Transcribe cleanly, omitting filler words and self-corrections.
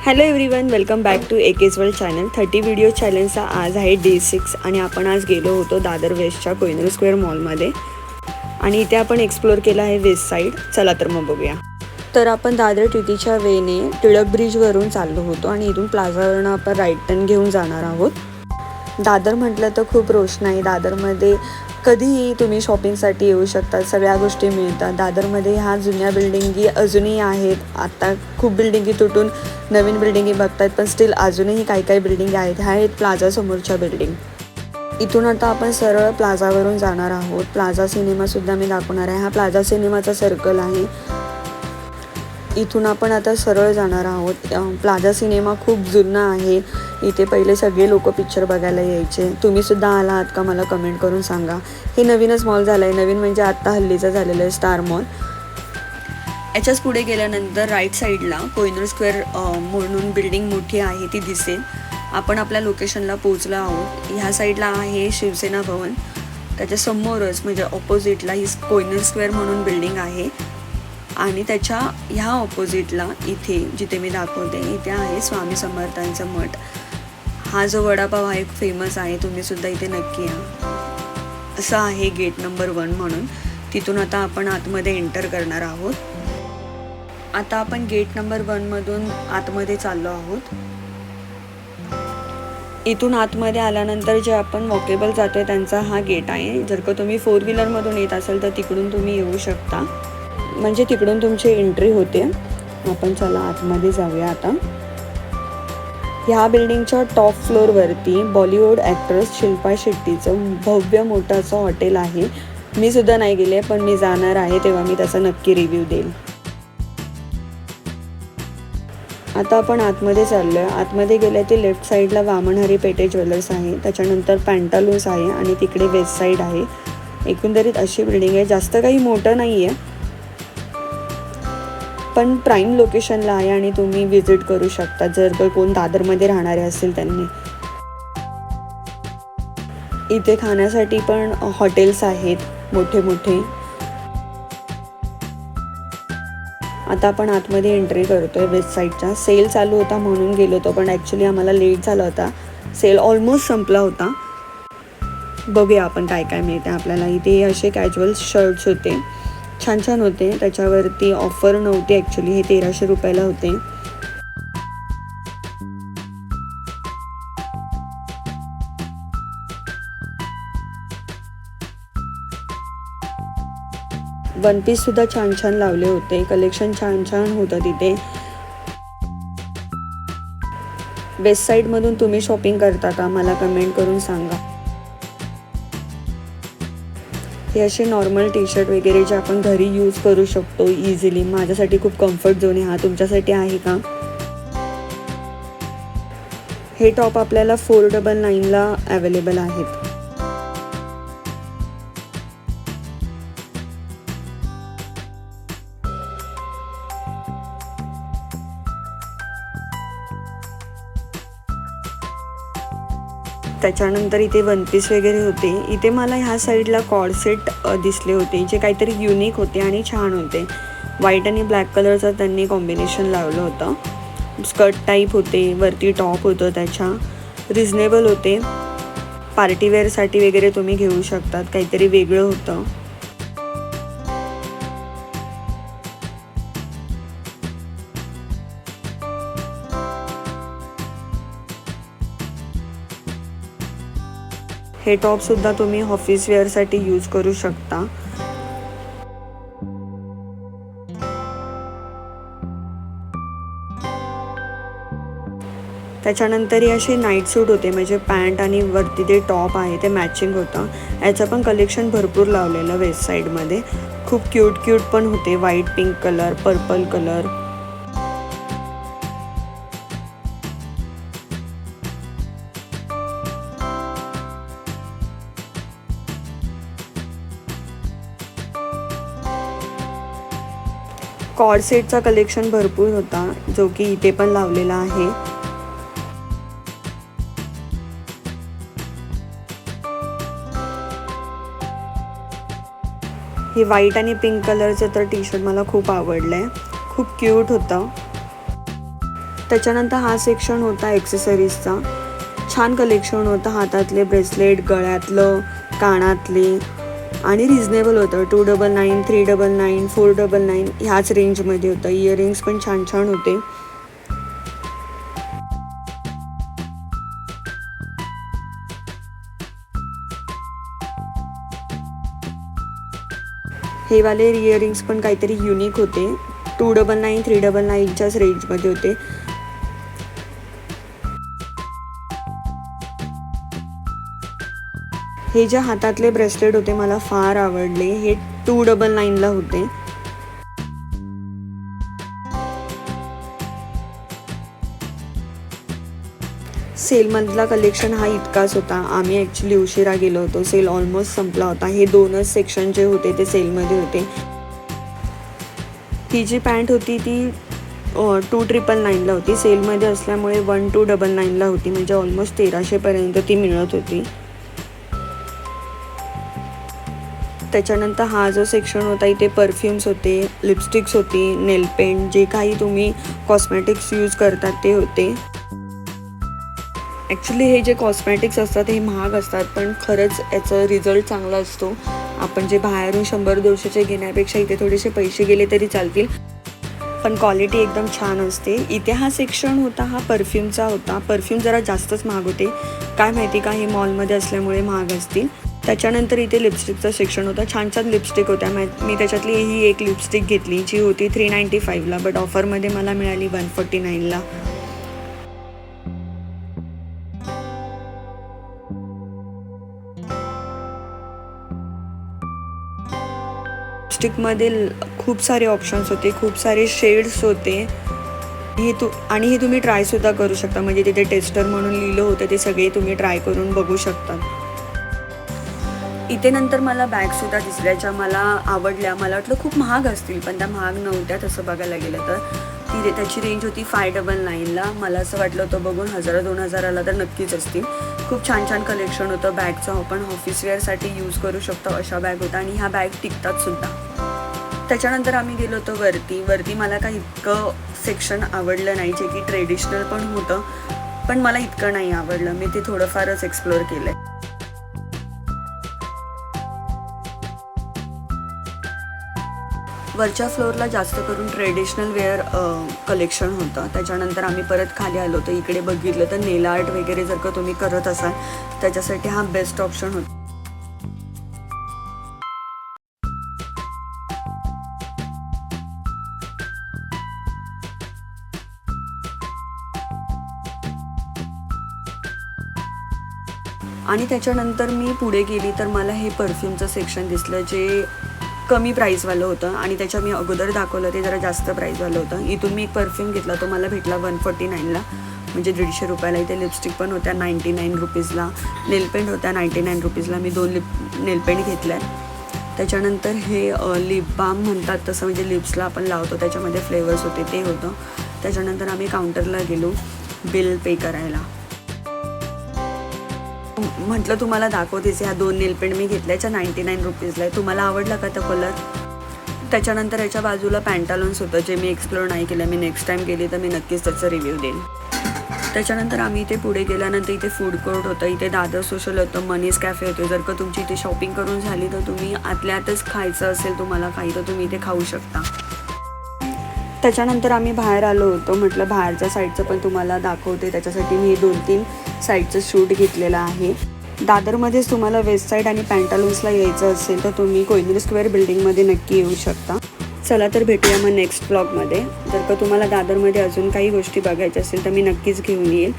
Hello everyone, welcome back to एकेज world channel. 30 video चॅलेंजचा आज आहे डे 6 आणि आपण आज गेलो होतो दादर वेस्टच्या कोहिनूर स्क्वेअर मॉलमध्ये आणि इथे आपण एक्सप्लोअर केला आहे वेस्ट साईड. चला तर मग बघूया. तर आपण दादर टीटीच्या वेने टिळक ब्रिजवरून चाललो होतो आणि इथून प्लाझावरून आपण राईट टर्न घेऊन जाणार आहोत. दादर म्हटलं तर खूप रोषणाई. दादरमध्ये कधीही तुम्ही शॉपिंगसाठी येऊ शकता, सगळ्या गोष्टी मिळतात. दादरमध्ये ह्या जुन्या बिल्डिंगी अजूनही आहेत. आता खूप बिल्डिंगी तुटून नवीन बिल्डिंगी बघतात, पण स्टील अजूनही काही काही बिल्डिंग आहेत. ह्या आहेत प्लाझा समोरच्या बिल्डिंग. इथून आता आपण सरळ प्लाझावरून जाणार आहोत. प्लाझा सिनेमासुद्धा मी दाखवणार आहे. हा प्लाझा सिनेमाचा सर्कल आहे. इथून आपण आता सरळ जाणार आहोत. प्लाझा सिनेमा खूप जुना आहे. इथे पहिले सगळे लोक पिक्चर बघायला यायचे. तुम्हीसुद्धा आला आहात का मला कमेंट करून सांगा. हे नवीनच मॉल झालं आहे. नवीन म्हणजे आत्ता हल्लीचं झालेलं आहे स्टार मॉल. याच्याच पुढे गेल्यानंतर राईट साईडला कोहिनूर स्क्वेअर म्हणून बिल्डिंग मोठी आहे ती दिसेल. आपण आपल्या लोकेशनला पोहोचलो आहोत. ह्या साईडला आहे शिवसेना भवन. त्याच्या समोरच म्हणजे ऑपोजिटला ही कोहिनूर स्क्वेअर म्हणून बिल्डिंग आहे आणि त्याच्या ह्या ऑपोजिटला इथे जिथे मी दाखवते इथे आहे स्वामी समर्थांचं मठ. हा जो वडापाव आहे फेमस आहे, तुम्हीसुद्धा इथे नक्की या. असं आहे गेट नंबर 1 म्हणून. तिथून आता आपण आतमध्ये एंटर करणार आहोत. आता आपण गेट नंबर 1 मधून आतमध्ये चाललो आहोत. इथून आतमध्ये आल्यानंतर जे आपण वॉकेबल जातोय त्यांचा हा गेट आहे. जर का तुम्ही 4 व्हीलरमधून येत असेल तर तिकडून तुम्ही येऊ शकता, म्हणजे तिकडून तुमची एंट्री होते. आपण चला आतमध्ये जाऊया आता. ह्या बिल्डिंगच्या टॉप फ्लोअरवरती बॉलिवूड ॲक्ट्रेस शिल्पा शेट्टीचं भव्य मोठं असं हॉटेल आहे. मी सुद्धा नाही गेले, पण मी जाणार आहे तेव्हा मी त्याचा नक्की रिव्ह्यू देईल. आता आपण आतमध्ये चाललो आहे. आतमध्ये गेल्या ते लेफ्ट साईडला वामनहरी पेठे ज्वेलर्स आहे, त्याच्यानंतर पॅन्टालून्स आहे आणि तिकडे वेस्ट साईड आहे. एकंदरीत अशी बिल्डिंग आहे. जास्त काही मोठं नाही आहे, पण प्राईम लोकेशनला आहे आणि तुम्ही विजिट करू शकता जर का कोण दादरमध्ये राहणारे असतील त्यांनी. इथे खाण्यासाठी पण हॉटेल्स आहेत मोठे मोठे. आता आपण आतमध्ये एंट्री करतोय वेस्ट साईडच्या. सेल चालू होता म्हणून गेलो होतो, पण ॲक्च्युली आम्हाला लेट झाला होता. सेल ऑलमोस्ट संपला होता. बघूया आपण काय काय मिळते आपल्याला. इथे असे कॅज्युअल शर्ट्स होते, छान छान होते. त्याच्यावरती ऑफर नव्हती ॲक्च्युली. हे 1300 रुपयाला होते. वन पीस सुद्धा छान छान लावले होते. कलेक्शन छान छान होतं तिथे. वेस्ट साईडमधून तुम्ही शॉपिंग करता का मला कमेंट करून सांगा. हे असे नॉर्मल टी शर्ट वगैरे जे आपण घरी यूज करू शकतो इझिली. माझ्यासाठी खूप कम्फर्ट झोन आहे हा. तुमच्यासाठी आहे का? हे टॉप आपल्याला 499ला अवेलेबल आहेत. त्याच्यानंतर इथे वन पीस वगैरे होते. इथे मला ह्या साईडला कॉर्ड सेट दिसले होते जे काहीतरी युनिक होते आणि छान होते. व्हाईट आणि ब्लॅक कलरचं त्यांनी कॉम्बिनेशन लावलं होतं. स्कर्ट टाईप होते, वरती टॉप होतं. त्याच्या रिजनेबल होते. पार्टीवेअरसाठी वगैरे तुम्ही घेऊ शकतात. काहीतरी वेगळं होतं. हे टॉपसुद्धा तुम्ही ऑफिस वेअरसाठी यूज करू शकता. त्याच्यानंतर हे असे नाईट सूट होते, म्हणजे पॅन्ट आणि वरती ते टॉप आहे ते मॅचिंग होतं. याचं पण कलेक्शन भरपूर लावलेलं वेस्ट साईडमध्ये. खूप क्यूट क्यूट पण होते. White, pink colour, purple colour. Cord सेटचा कलेक्शन भरपूर होता जो की इथे पण लावलेला आहे. हे व्हाईट आणि पिंक कलरचं तर टी शर्ट मला खूप आवडलं आहे. खूप क्यूट होतं. त्याच्यानंतर हा सेक्शन होता एक्सेसरीजचा. छान कलेक्शन होतं, हातातले ब्रेसलेट, गळ्यातलं, कानातले आणि रिजनेबल होतं. 299, 399, 499 ह्याच रेंजमध्ये होतं. इयरिंग्स पण छान छान होते. हे वाले इयरिंग्स पण काहीतरी युनिक होते. 299, 399च्याच रेंजमध्ये होते. हे जे हातातले ब्रेसलेट होते मला फार आवडले. हे 299ला होते. सेलमधला कलेक्शन हा इतकाच होता. आम्ही ॲक्च्युली उशिरा गेलो होतो. सेल ऑलमोस्ट संपला होता. हे 2च सेक्शन जे होते ते सेलमध्ये होते. ही जी पॅन्ट होती ती 2,999ला होती. सेलमध्ये असल्यामुळे 1,299ला होती. म्हणजे ऑलमोस्ट 1,300पर्यंत ती मिळत होती. त्याच्यानंतर हा जो सेक्शन होता इथे परफ्यूम्स होते, लिपस्टिक्स होती, नेल पेंट, जे काही तुम्ही कॉस्मॅटिक्स यूज करतात ते होते. ॲक्च्युली हे जे कॉस्मॅटिक्स असतात हे महाग असतात, पण खरंच याचा रिझल्ट चांगला असतो. आपण जे बाहेरून 100-200चे घेण्यापेक्षा इथे थोडेसे पैसे गेले तरी चालतील, पण क्वालिटी एकदम छान असते. इथे हा सेक्शन होता हा परफ्यूमचा होता. परफ्यूम जरा जास्तच महाग होते. काय माहिती का हे मॉलमध्ये असल्यामुळे महाग असतील. त्याच्यानंतर इथे लिपस्टिकचा सेक्शन होता. छान छान लिपस्टिक होत्या. मी त्याच्यातली ही एक लिपस्टिक घेतली जी होती 395ला, बट ऑफरमध्ये मला मिळाली 149ला. लिपस्टिकमध्ये खूप सारे ऑप्शन्स होते, खूप सारे शेड्स होते. हे तुम्ही ट्रायसुद्धा करू शकता. म्हणजे तिथे टेस्टर म्हणून लिहिलं होतं, ते सगळे तुम्ही ट्राय करून बघू शकता. इथे नंतर मला बॅगसुद्धा दिसल्या ज्या मला आवडल्या. मला वाटलं खूप महाग असतील, पण त्या महाग नव्हत्या तसं बघायला गेलं तर. त्याची रेंज होती 599ला. मला असं वाटलं होतं बघून 1,000-2,000ला तर नक्कीच असतील. खूप छान छान कलेक्शन होतं बॅगचं. आपण ऑफिसवेअरसाठी यूज करू शकतो अशा बॅग होत्या आणि ह्या बॅग टिकतात सुद्धा. त्याच्यानंतर आम्ही गेलो होतो वरती मला काही इतकं सेक्शन आवडलं नाही, जे की ट्रेडिशनल पण होतं, पण मला इतकं नाही आवडलं. मी ते थोडंफारच एक्सप्लोअर केलं आहे. वरच्या फ्लोअरला जास्त करून ट्रेडिशनल वेअर कलेक्शन होतं. त्याच्यानंतर आम्ही परत खाली आलो होतो. इकडे बघितलं तर नेल आर्ट वगैरे जर का तुम्ही करत असाल त्याच्यासाठी हा बेस्ट ऑप्शन होता. आणि त्याच्यानंतर मी पुढे गेली तर मला हे परफ्यूमचं सेक्शन दिसलं जे कमी प्राईजवालं होतं आणि त्याच्या मी अगोदर दाखवलं ते जरा जास्त प्राईजवालं होतं. इथून मी एक परफ्यूम घेतला, तो मला भेटला 149ला, म्हणजे 150 रुपयाला. इथे लिपस्टिक पण होत्या 99 रुपीजला, नेलपेंट होत्या 99 रुपीजला. मी 2 नेलपेंट घेतल्या. त्याच्यानंतर हे लिप बाम म्हणतात तसं, म्हणजे लिप्सला आपण लावतो त्याच्यामध्ये फ्लेवर्स होते ते होतं. त्याच्यानंतर आम्ही काउंटरला गेलो बिल पे करायला. म्हटलं तुम्हाला दाखवतेच. ह्या 2 नेलपेंट मी घेतल्याच्या 99 रुपीजला आहे. तुम्हाला आवडला का तो कलर? त्याच्यानंतर याच्या बाजूला पॅन्टालॉन्स होतं जे मी एक्सप्लोर नाही केलं. मी नेक्स्ट टाईम गेली तर मी नक्कीच त्याचा रिव्ह्यू देईन. त्याच्यानंतर आम्ही इथे पुढे गेल्यानंतर इथे फूड कोर्ट होतं. इथे दादर सोशल होतं, मनीज कॅफे होते. जर का तुमची इथे शॉपिंग करून झाली तर तुम्ही आतल्या आतच खायचं असेल तुम्हाला काही तर तुम्ही इथे खाऊ शकता. त्याच्यानंतर आम्ही बाहेर आलो होतो. म्हटलं बाहेरच्या साईडचं पण तुम्हाला दाखवते. त्याच्यासाठी मी 2-3 साईडचं शूट घेतलेलं आहे. दादरमध्येच तुम्हाला वेस्ट साईड आणि पॅन्टालून्सला यायचं असेल तर तुम्ही कोहिनूर स्क्वेअर बिल्डिंगमध्ये नक्की येऊ शकता. चला तर भेटूया मग नेक्स्ट ब्लॉगमध्ये. जर का तुम्हाला दादरमध्ये अजून काही गोष्टी बघायच्या असेल तर मी नक्कीच घेऊन येईल.